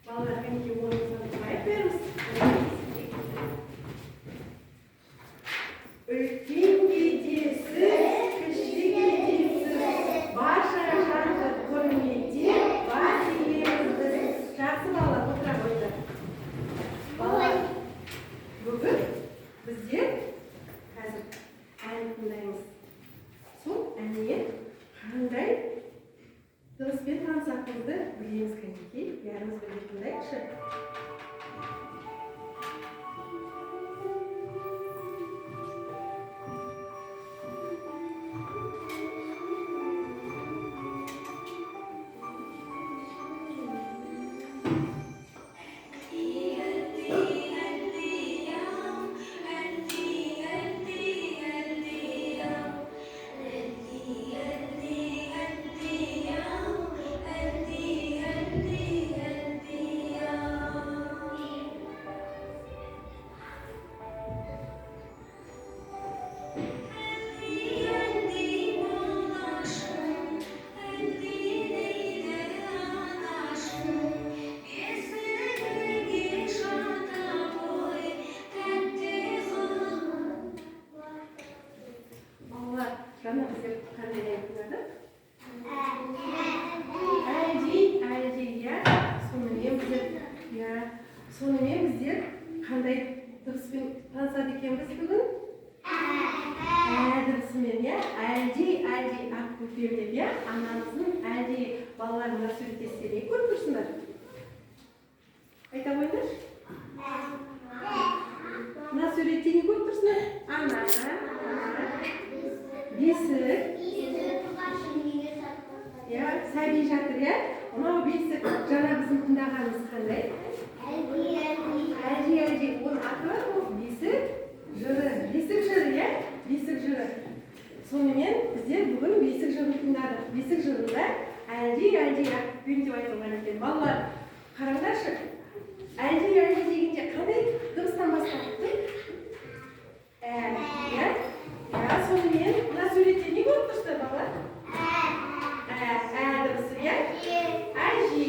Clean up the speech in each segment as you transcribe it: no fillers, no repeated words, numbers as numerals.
Балалар кәнекей ойынымызды қойып беріңіз. Үлкенге десіз, кішіге десіз, барша жанды құрметтеп, бас иеміз біз. Жақсы балалар, отыра қойды. Балалар, бүгін біздер қазір ән тыңдаймыз. Сол әнге қандай дыбыспен танысатынымызды білеміз кәнекей. Бәріміз бірге тыңдайықшы. Жаңа біздер қандай ән тыңдадық? Сонымен біздер қандай дыбыспен танысады екенбіз бүгін? Дыбысымен, әлдей ақ көкем деп, анамыздың әлдей балаларына суреттестірейік, көріп тұрсыңдар. Айта қойыңдар. Мына суретте не көріп тұрсыңдар? Ана, бесік, сәби жатыр, мынау бесік жаңа біздің тыңдағанымыз қандай? Әлди, оның аты бар ғой, бесік жыры. Бесік жыры. Сонымен біздер бүгін бесік жырын тыңдадық. Бесік жырында әлди ақ көкем деп айтылған екен. Балалар, қараңдаршы, әлди дегенде қандай дыбыстан басталыпты? Сонымен мына суретте не көріп тұрсыздар балалар? Дыбысы, әже,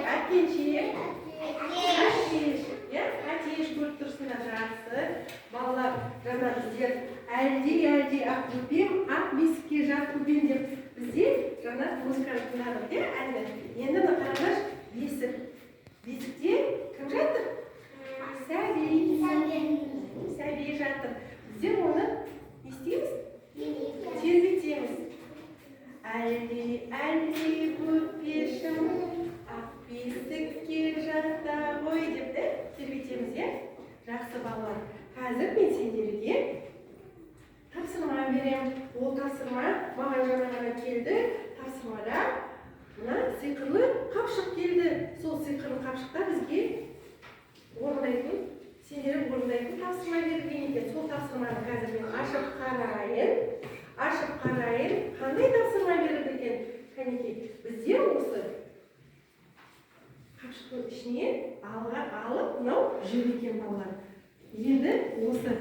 әткеншек, әтеш көріп тұрсыңдар, жақсы. Балалар, жаңа біздер әлди ақ көкем, ақ бесікке жат көкем деп біздер жаңа музыканы тыңдадық, әнді. Енді мына қараңдар, бесікте кім жатыр? Сәби жатыр. Біздер оны естиміз? Тербетеміз. Әлди көпешім, ақ бесікке жата ғой деп тербетеміз, Жақсы балалар. Қазір мен сендерге тапсырма берем. Ол тапсырма маған жаңа ғана келді. Тапсырмада мына сиқырлы қапшық келді. Сол сиқырлы қапшықта бізге сендер орындайтын тапсырма берілген екен. Сол тапсырманы қазір мен ашып қарайын. Қандай тапсырма берілді екен? Кәнекей, біздер осы қапшықтың ішінен алып, мынау жіп екен балалар. Енді осы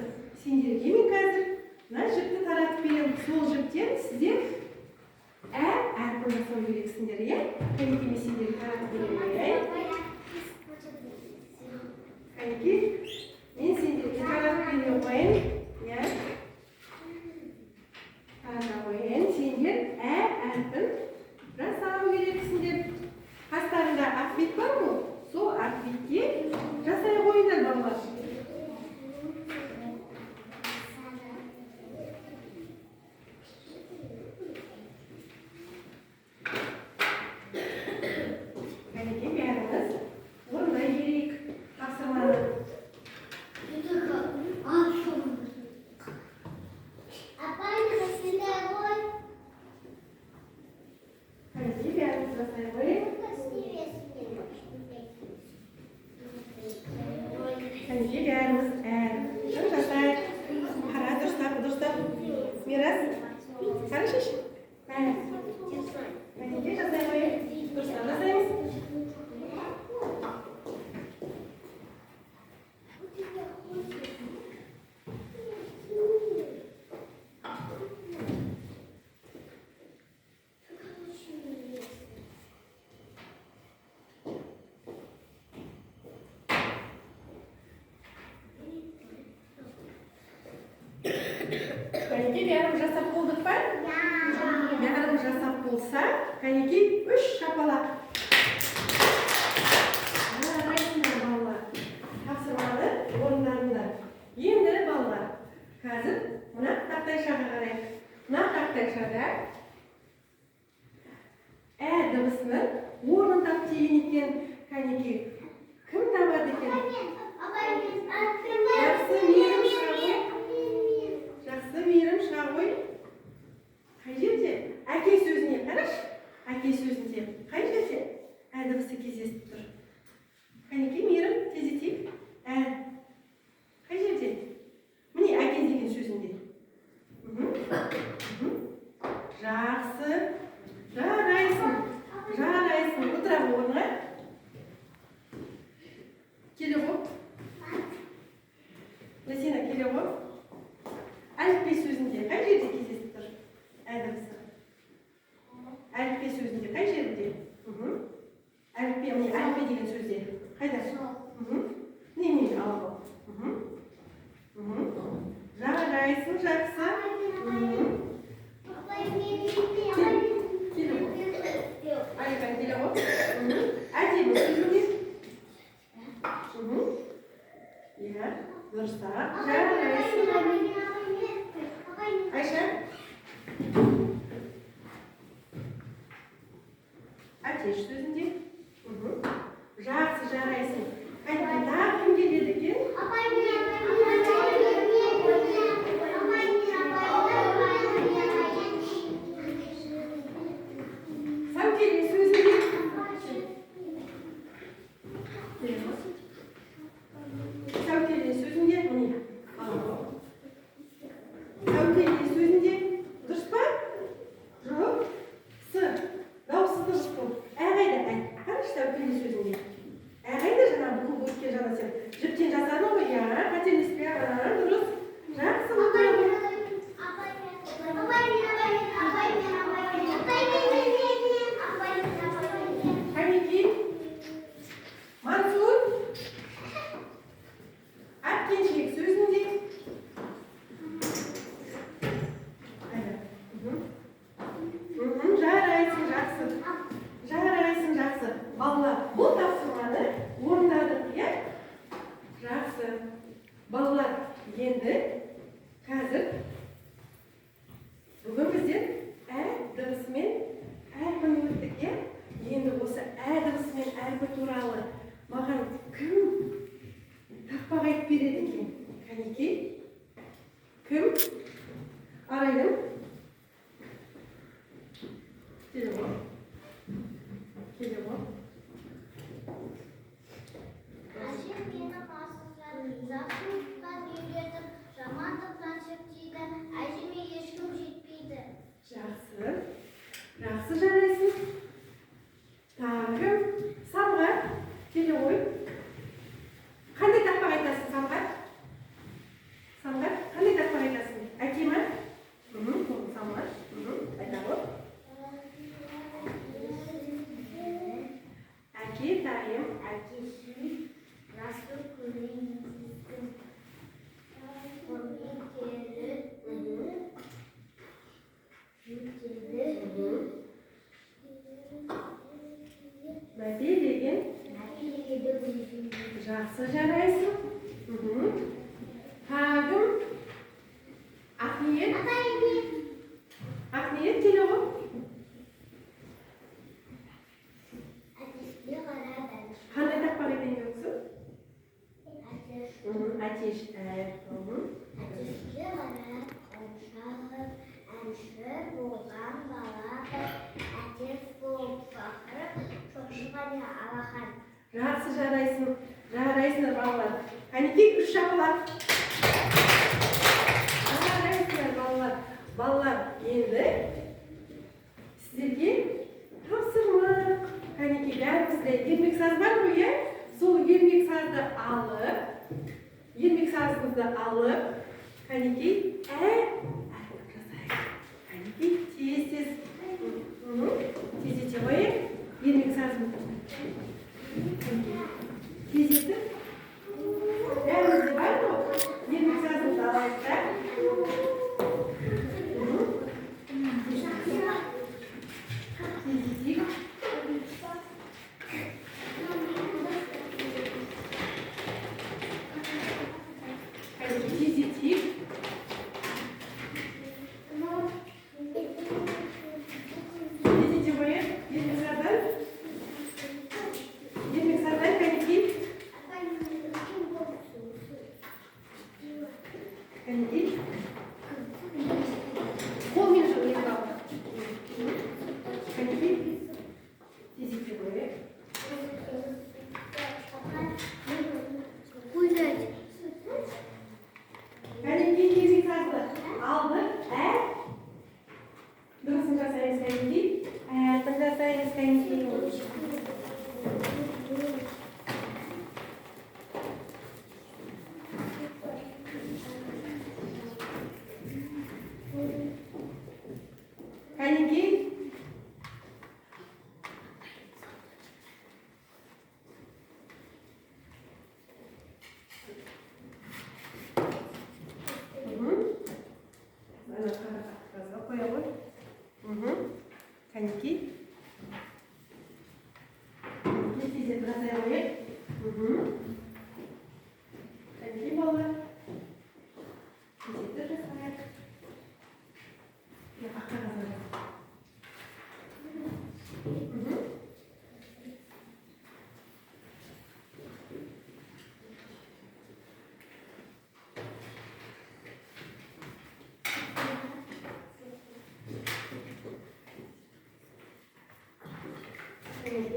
сендерге мен қазір мына жіпті таратып беремін. Сол жіптен сіздер әрпін жасау керексіңдер, Кәнекей, мен сендерге таратып беремін. Кәнекей, мен сендерге таратып бере қойын. Сендер әрпін жасау керексіңдер. Қастарында ақбет бар ма? Сол ақбетке жасай қойыңдар балалар. Кәнекей, бәріміз орындай берейік тапсырманы. жасап болдық па? Бәрін жасап болса, кәнекей 3 шапалақ. Жарайсыңдар балалар. Тапсырманы орындарында. Енді балалар, қазір мына тақтайшаға қарайық. Мына тақтайшада ә дыбысының орнын тап деген екен, кәнекей. Кім табады екен? Жақсы мейірім шағой. Жақсы мейірім шағой. Қай жерде? Әке сөзіне қараш. Әке сөзінде қай жерде? Ә дыбысы кездесіп тұр. Кәнекей мейірім тездетейік. Ә. Қай жерде? Міне әке деген сөзінде. Жақсы. Жарайсың. Жарайсың. Отыра орныңа. Келе ғой. Ләсена келе ғой. Әліппе сөзінде қай жерде кездесіп тұр? Ә дыбысы. Әліппе сөзінде қай жерде? Әліппе, міне әліппе деген сөзде. Қайда? Не ал ғой. Жарайсың, жақсы. Келе ғой. Айқан келе ғой. Әдемі сөзінде. Иә, дұрыстап. Жарайсың. Айша. Әтеш сөзінде. Жақсы, жарайсың. Қайда кім келеді екен? Сәукеле сөзінде. Сәукеле сөзінде. Міне. Сәукеле сөзінде. Дұрыс па? Жоқ. С. Дауыссыз дұрыс қой. Ә қайда? Қараш сәукеле сөзінде. Ә қайда жаңа бұл өткен жаңа сен жіптен жасадың ғой, иә? Қателеспе, дұрыс. Жақсы отыра ғой. Кәнекей. Мансур. Әткеншек сөзінде. Жарайсың, жақсы. Жарайсың, жақсы. Балалар, бұл тапсырманы орындадық, иә? Жақсы. Балалар, енді қазір бүгін біздер ә дыбысымен әрпін өттік, иә? Енді осы ә дыбысымен әрпі туралы маған кім тақпақ айтып береді екен? Кәнекей? Кім? Арайдың? Келе ғой. Келе ғой. Әжем мені қасынан жақсылықтан үйретіп, жамандықтан шектейді. Әжеме ешкім жетпейді. Жақсы. Жақсы, жарайсың. Тағы Самғат. Келе ғой. Қандай тақпақ айтасың, Самғат? Самғат, қандай тақпақ айтасың? Әке ма? Самғат. Айта ғой. Әке, дайым. Әкесін жасыл көрейін. Мәпе деген. Жақсы, жарайсың. Тағым. Ақниет. Ақниет келе ғой. Қандай тақпақ айтайын өксің? Әтеш. Әтешке қарап, қоншағып, әнші болған бала, әтеш болып бақырып, шошығаны алақан. Жақсы, жарайсың. Жарайсыңдар балалар. Кәнекей 3 шапалақ. Жарайсыңдар балалар. Балалар, енді сіздерге тапсырма. Кәнекей бәрімізде ермек саз бар ғой, иә? Сол ермек сазды алып, кәнекей жасайық. Кәнекей тез-тез. Тездете қойып, ермек сазын. Тездетіп. Бәрімізде бар ғой? Ермек сазымызды алайық та. Kanki. Netice biraz ayarlayıp. Kanki bala. Netice biraz ayarlayıp. Ya akla kazanır.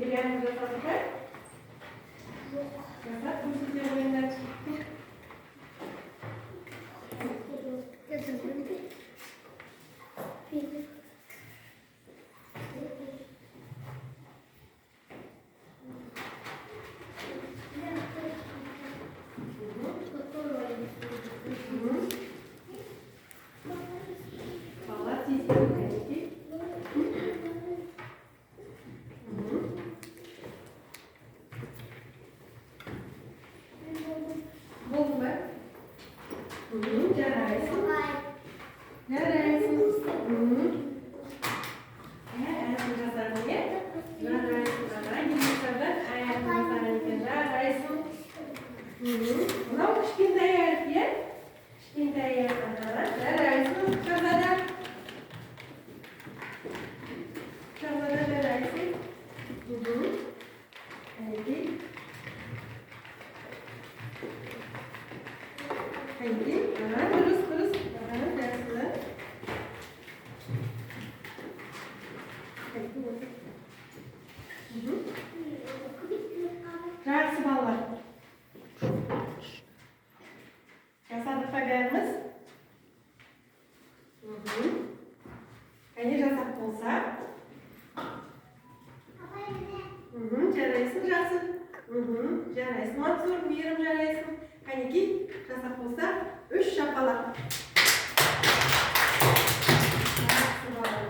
İrem burada bakar. Yazar kursulca oyunlar. Valla siz belki. Bom ben. Jarayısın. Jarayısın. Ayağını yazar diye. Jarayısın. Ayağını yazar. Ayağını yazar diye. Jarayısın. Bunu kiçkinde yer diye. Kiçkinde yer. Jarayısın. Kazada. Kazada jarayısın. Haydi. Haydi. Terus. Teruslah. Rahatsız bağlar. Yazar pagarımız. Hani yazak olsa. Jarayısın, jasın. Jarayısın, maksur, mirim jarayısın. Hani ki, yazak olsa, 3 şapalak.